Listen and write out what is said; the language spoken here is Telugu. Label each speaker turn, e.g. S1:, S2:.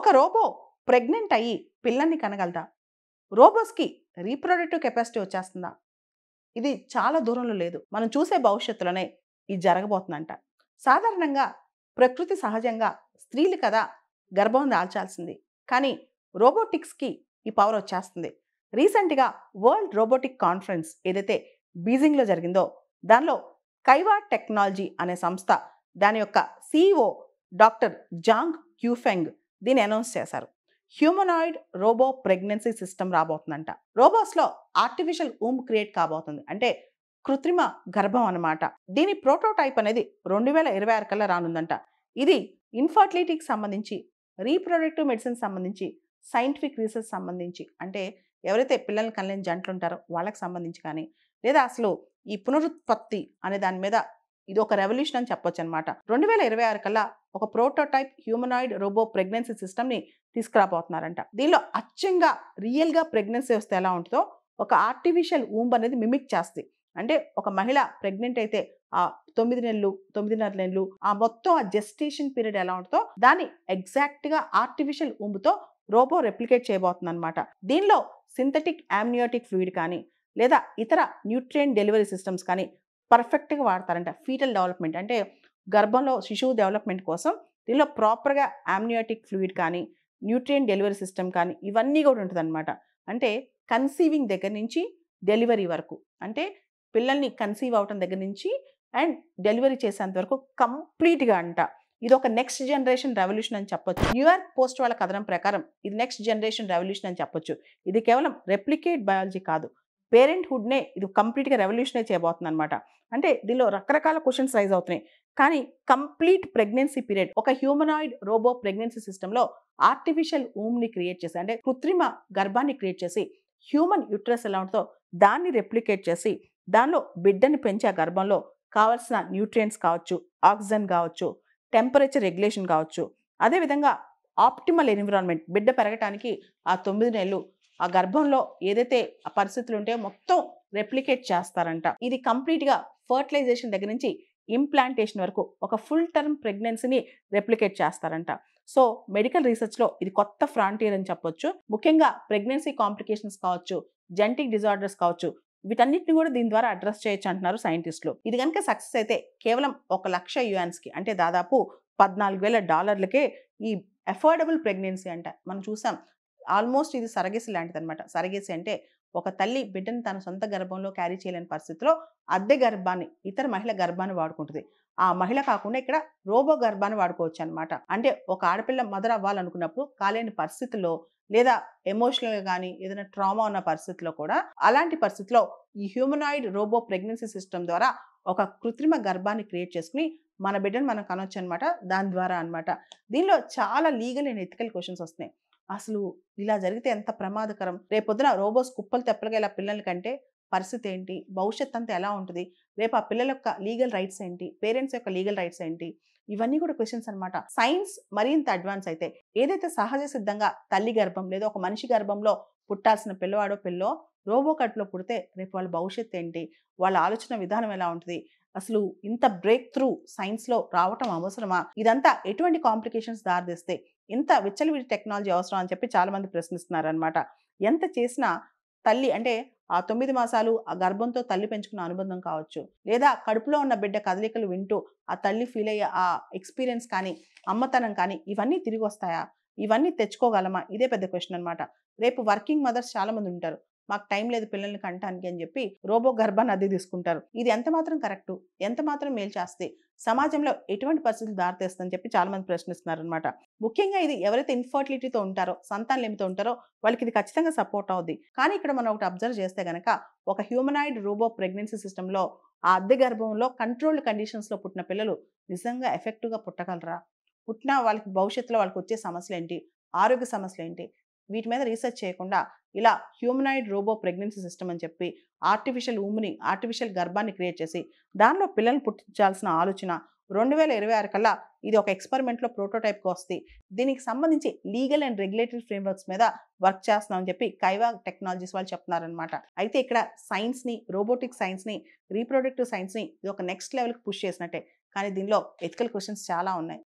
S1: ఒక రోబో ప్రెగ్నెంట్ అయ్యి పిల్లల్ని కనగలదా? రోబోస్‌కి రీప్రొడక్టివ్ కెపాసిటీ వచ్చేస్తుందా? ఇది చాలా దూరంలో లేదు. మనం చూసే భవిష్యత్తులోనే ఇది జరగబోతుందంట. సాధారణంగా ప్రకృతి సహజంగా స్త్రీలు కదా గర్భం దాల్చాల్సింది. కానీ రోబోటిక్స్‌కి ఈ పవర్ వచ్చేస్తుంది. రీసెంట్‌గా వరల్డ్ రోబోటిక్ కాన్ఫరెన్స్ ఏదైతే బీజింగ్‌లో జరిగిందో దానిలో కైవా టెక్నాలజీ అనే సంస్థ దాని యొక్క సీఈఓ డాక్టర్ జాంగ్ క్యూఫెంగ్ దీన్ని అనౌన్స్ చేశారు. హ్యూమనాయిడ్ రోబో ప్రెగ్నెన్సీ సిస్టమ్ రాబోతుందంట. రోబోస్‌లో ఆర్టిఫిషియల్ ఊమ్ క్రియేట్ కాబోతుంది. అంటే కృత్రిమ గర్భం అన్నమాట. దీని ప్రోటోటైప్ అనేది 2026 కల్లా రానుందంట. ఇది ఇన్‌ఫర్టిలిటీకి సంబంధించి, రీప్రొడక్టివ్ మెడిసిన్ సంబంధించి, సైంటిఫిక్ రీసెర్చ్ సంబంధించి అంటే ఎవరైతే పిల్లల్ని కనలేని జంటలుంటారో వాళ్ళకి సంబంధించి కానీ, లేదా అసలు ఈ పునరుత్పత్తి అనే దాని మీద ఇది ఒక రెవల్యూషన్ అని చెప్పొచ్చనమాట. 2026 కల్లా ఒక ప్రోటోటైప్ హ్యూమనాయిడ్ రోబో ప్రెగ్నెన్సీ సిస్టమ్‌ని తీసుకురాబోతున్నారంట. దీనిలో అచ్చంగా రియల్‌గా ప్రెగ్నెన్సీ వస్తే ఎలా ఉంటదో ఒక ఆర్టిఫిషియల్ ఊంబ్ అనేది మిమిక్ చేస్తది. అంటే ఒక మహిళ ప్రెగ్నెంట్ అయితే ఆ 9 నెలలు, 9.5 నెలలు ఆ మొత్తం ఆ జెస్టేషన్ పీరియడ్ ఎలా ఉంటదో దాన్ని ఎగ్జాక్ట్‌గా ఆర్టిఫిషియల్ ఊంబ్‌తో రోబో రెప్లికేట్ చేయబోతుందన్నమాట. దీనిలో సింథటిక్ అమ్నియోటిక్ ఫ్లూయిడ్ కానీ లేదా ఇతర న్యూట్రియంట్ డెలివరీ సిస్టమ్స్ కానీ పర్ఫెక్ట్‌గా వాడతారంట. ఫీటల్ డెవలప్‌మెంట్ అంటే గర్భంలో శిశువు డెవలప్‌మెంట్ కోసం దీనిలో ప్రాపర్‌గా అమ్నియోటిక్ ఫ్లూయిడ్ కానీ, న్యూట్రియంట్ డెలివరీ సిస్టమ్ కానీ ఇవన్నీ కూడా ఉంటదనమాట. అంటే కన్సీవింగ్ దగ్గర నుంచి డెలివరీ వరకు. అంటే పిల్లల్ని కన్సీవ్ అవ్వటం దగ్గర నుంచి అండ్ డెలివరీ చేసేంత వరకు కంప్లీట్‌గా అంట. ఇదొక నెక్స్ట్ జనరేషన్ రెవల్యూషన్ అని చెప్పొచ్చు. న్యూయార్క్ పోస్ట్ వాళ్ళ కథనం ప్రకారం ఇది నెక్స్ట్ జనరేషన్ రెవల్యూషన్ అని చెప్పొచ్చు. ఇది కేవలం రెప్లికేట్ బయాలజీ కాదు. పేరెంట్‌హుడ్‌నే ఇది కంప్లీట్‌గా రెవల్యూషనే చేయబోతుందనమాట. అంటే దీనిలో రకరకాల క్వెషన్స్ రైజ్ అవుతున్నాయి. కానీ కంప్లీట్ ప్రెగ్నెన్సీ పీరియడ్ ఒక హ్యూమనాయిడ్ రోబో ప్రెగ్నెన్సీ సిస్టమ్‌లో ఆర్టిఫిషియల్ ఊమ్‌ని క్రియేట్ చేసి అంటే కృత్రిమ గర్భాన్ని క్రియేట్ చేసి హ్యూమన్ యూట్రస్ ఎలా ఉంటుందో దాన్ని రెప్లికేట్ చేసి దానిలో బిడ్డని పెంచి ఆ గర్భంలో కావాల్సిన న్యూట్రియంట్స్ కావచ్చు, ఆక్సిజన్ కావచ్చు, టెంపరేచర్ రెగ్యులేషన్ కావచ్చు. అదేవిధంగా ఆప్టిమల్ ఎన్విరాన్మెంట్ బిడ్డ పెరగటానికి ఆ 9 నెలలు ఆ గర్భంలో ఏదైతే ఆ పరిస్థితులు ఉంటాయో మొత్తం రెప్లికేట్ చేస్తారంట. ఇది కంప్లీట్‌గా ఫర్టిలైజేషన్ దగ్గర నుంచి ఇంప్లాంటేషన్ వరకు ఒక ఫుల్ టర్మ్ ప్రెగ్నెన్సీని రెప్లికేట్ చేస్తారంట. సో మెడికల్ రీసెర్చ్‌లో ఇది కొత్త ఫ్రాంటియర్ అని చెప్పొచ్చు. ముఖ్యంగా ప్రెగ్నెన్సీ కాంప్లికేషన్స్ కావచ్చు, జెనెటిక్ డిజార్డర్స్ కావచ్చు. వీటన్నిటిని కూడా దీని ద్వారా అడ్రెస్ చేయొచ్చు అంటున్నారు సైంటిస్టులు. ఇది గనుక సక్సెస్ అయితే కేవలం $1,00,000కి అంటే దాదాపు $14,000కే ఈ అఫోర్డబుల్ ప్రెగ్నెన్సీ అంట. మనం చూసాం. ఆల్మోస్ట్ ఇది సరగేసి లాంటిదనమాట. సరగేసి అంటే ఒక తల్లి బిడ్డని తన సొంత గర్భంలో క్యారీ చేయలేని పరిస్థితిలో అద్దె గర్భాన్ని, ఇతర మహిళ గర్భాన్ని వాడుకుంటది. ఆ మహిళ కాకుండా ఇక్కడ రోబో గర్భాన్ని వాడుకోవచ్చనమాట. అంటే ఒక ఆడపిల్ల మదర్ అవ్వాలనుకున్నప్పుడు కాలేని పరిస్థితుల్లో లేదా ఎమోషనల్‌గా గానీ ఏదైనా ట్రామా ఉన్న పరిస్థితిలో కూడా అలాంటి పరిస్థితిలో ఈ హ్యూమనాయిడ్ రోబో ప్రెగ్నెన్సీ సిస్టమ్ ద్వారా ఒక కృత్రిమ గర్భాన్ని క్రియేట్ చేసుకొని మన బిడ్డని మనం కనొచ్చనమాట. దాని ద్వారా అనమాట. దీనిలో చాలా లీగల్ అండ్ ఎథికల్ క్వెషన్స్ వస్తున్నాయి. అసలు ఇలా జరిగితే ఎంత ప్రమాదకరం? రేపొద్దున రోబోస్ కుప్పలు తెప్పలుగా ఇలా పిల్లల్ని కంటే పరిస్థితి ఏంటి? భవిష్యత్ అంతా ఎలా ఉంటది? రేపు ఆ పిల్లల యొక్క లీగల్ రైట్స్ ఏంటి? పేరెంట్స్ యొక్క లీగల్ రైట్స్ ఏంటి? ఇవన్నీ కూడా క్వెషన్స్ అనమాట. సైన్స్ మరింత అడ్వాన్స్ అయితే ఏదైతే సహజ సిద్ధంగా తల్లి గర్భం లేదా ఒక మనిషి గర్భంలో పుట్టాల్సిన పిల్లవాడో పిల్లో రోబో కడుపులో పుడితే రేపు వాళ్ళ భవిష్యత్తు ఏంటి? వాళ్ళ ఆలోచన విధానం ఎలా ఉంటది? అసలు ఇంత బ్రేక్ త్రూ సైన్స్‌లో రావటం అవసరమా? ఇదంతా ఎటువంటి కాంప్లికేషన్స్ దారితీస్తాయి? ఇంత విచ్చలవిడి టెక్నాలజీ అవసరమా అని చెప్పి చాలామంది ప్రశ్నిస్తున్నారనమాట. ఎంత చేసినా తల్లి అంటే ఆ 9 మాసాలు ఆ గర్భంతో తల్లి పెంచుకున్న అనుబంధం కావచ్చు, లేదా కడుపులో ఉన్న బిడ్డ కదలికలు వింటూ ఆ తల్లి ఫీల్ అయ్యే ఆ ఎక్స్‌పీరియన్స్ కానీ, అమ్మతనం కానీ ఇవన్నీ తిరిగొస్తాయా? ఇవన్నీ తెచ్చుకోగలమా? ఇదే పెద్ద క్వెషన్ అనమాట. రేపు వర్కింగ్ మదర్స్ చాలామంది ఉంటారు. మాకు టైం లేదు పిల్లల్ని కంటానికి అని చెప్పి రోబో గర్భాన్ని అద్దెకు తీసుకుంటారు. ఇది ఎంత మాత్రం కరెక్టు? ఎంత మాత్రం మేలు చేస్తది? సమాజంలో ఎటువంటి పరిస్థితులు దారితీస్తుందని చెప్పి చాలామంది ప్రశ్నిస్తున్నారనమాట. ముఖ్యంగా ఇది ఎవరైతే ఇన్‌ఫర్టిలిటీతో ఉంటారో, సంతానలేమితో ఉంటారో వాళ్ళకి ఇది ఖచ్చితంగా సపోర్ట్ అవుద్ది. కానీ ఇక్కడ మనం ఒకటి అబ్జర్వ్ చేస్తే గనక ఒక హ్యూమనాయిడ్ రోబో ప్రెగ్నెన్సీ సిస్టమ్‌లో ఆ అద్దె గర్భంలో కంట్రోల్డ్ కండిషన్స్‌లో పుట్టిన పిల్లలు నిజంగా ఎఫెక్టివ్‌గా పుట్టగలరా? పుట్టినా వాళ్ళకి భవిష్యత్తులో వాళ్ళకొచ్చే సమస్యలేంటి? ఆరోగ్య సమస్యలేంటి? వీటి మీద రీసెర్చ్ చేయకుండా ఇలా హ్యూమనాయిడ్ రోబో ప్రెగ్నెన్సీ సిస్టమ్ అని చెప్పి ఆర్టిఫిషియల్ గర్భాన్ని క్రియేట్ చేసి దానిలో పిల్లల్ని పుట్టించాల్సిన ఆలోచన 2026 కల్లా ఇది ఒక ఎక్స్‌పెరిమెంట్‌లో ప్రోటోటైప్‌గా వస్తది. దీనికి సంబంధించి లీగల్ అండ్ రెగ్యులేటరీ ఫ్రేమ్‌వర్క్స్ మీద వర్క్ చేస్తున్నామని చెప్పి కైవా టెక్నాలజీస్ వాళ్ళు చెప్తున్నారనమాట. అయితే ఇక్కడ సైన్స్‌ని, రోబోటిక్ సైన్స్‌ని, రీప్రొడక్టివ్ సైన్స్‌ని ఇది ఒక నెక్స్ట్ లెవెల్‌కి పుష్ చేసినట్టే. కానీ దీనిలో ఎథికల్ క్వెషన్స్ చాలా ఉన్నాయి.